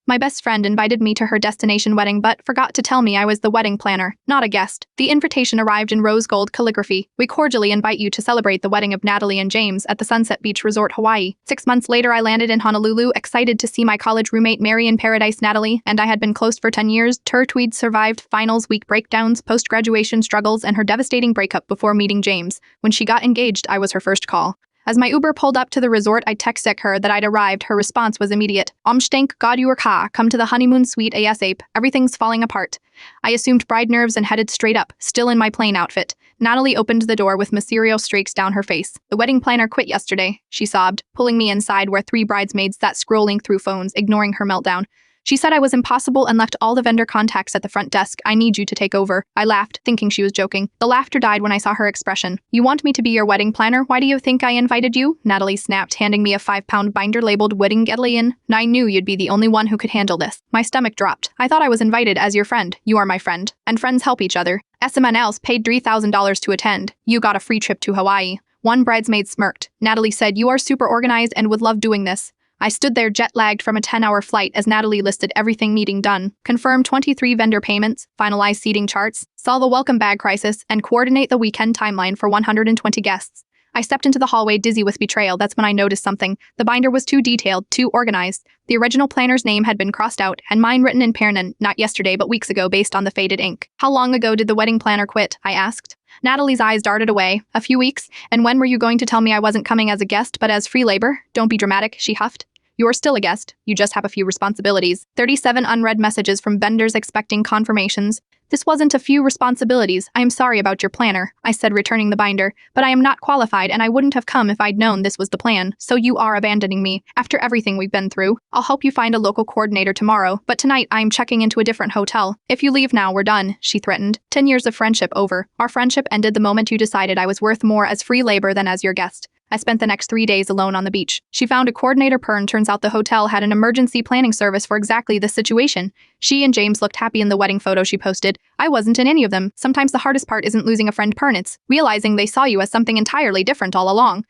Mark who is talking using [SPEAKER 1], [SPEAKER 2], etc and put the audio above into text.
[SPEAKER 1] My best friend invited me to her destination wedding but forgot to tell me I was the wedding planner, not a guest. The invitation arrived in rose gold calligraphy. We cordially invite you to celebrate the wedding of Natalie and James at the Sunset Beach Resort, Hawaii. 6 months later, I landed in Honolulu, excited to see my college roommate marry in paradise. Natalie and I had been close for 10 years. Tweed survived finals week breakdowns, post-graduation struggles, and her devastating breakup before meeting James. When she got engaged, I was her first call. As my Uber pulled up to the resort, I texted her that I'd arrived. Her response was immediate. Thank God you were ka. Come to the honeymoon suite ASAP. Everything's falling apart. I assumed bride nerves and headed straight up, still in my plain outfit. Natalie opened the door with mysterious streaks down her face. The wedding planner quit yesterday, she sobbed, pulling me inside where 3 bridesmaids sat scrolling through phones, ignoring her meltdown. She said I was impossible and left all the vendor contacts at the front desk. I need you to take over. I laughed, thinking she was joking. The laughter died when I saw her expression. You want me to be your wedding planner? Why do you think I invited you? Natalie snapped, handing me a 5-pound binder labeled Wedding Alien. I knew you'd be the only one who could handle this. My stomach dropped. I thought I was invited as your friend. You are my friend. And friends help each other. Someone else paid $3,000 to attend. You got a free trip to Hawaii. One bridesmaid smirked. Natalie said, you are super organized and would love doing this. I stood there jet-lagged from a 10-hour flight as Natalie listed everything needing done, confirm 23 vendor payments, finalize seating charts, solve a welcome bag crisis, and coordinate the weekend timeline for 120 guests. I stepped into the hallway dizzy with betrayal. That's when I noticed something. The binder was too detailed, too organized. The original planner's name had been crossed out, and mine written in Pernan, not yesterday but weeks ago based on the faded ink. How long ago did the wedding planner quit? I asked. Natalie's eyes darted away. A few weeks. And when were you going to tell me I wasn't coming as a guest but as free labor? Don't be dramatic, she huffed. You're still a guest. You just have a few responsibilities. 37 unread messages from vendors expecting confirmations. This wasn't a few responsibilities. I am sorry about your planner, I said, returning the binder, but I am not qualified and I wouldn't have come if I'd known this was the plan. So you are abandoning me. After everything we've been through, I'll help you find a local coordinator tomorrow, but tonight I'm checking into a different hotel. If you leave now, we're done, she threatened. 10 years of friendship over. Our friendship ended the moment you decided I was worth more as free labor than as your guest. I spent the next 3 days alone on the beach. She found a coordinator. Turns out the hotel had an emergency planning service for exactly this situation. She and James looked happy in the wedding photo she posted. I wasn't in any of them. Sometimes the hardest part isn't losing a friend, it's realizing they saw you as something entirely different all along.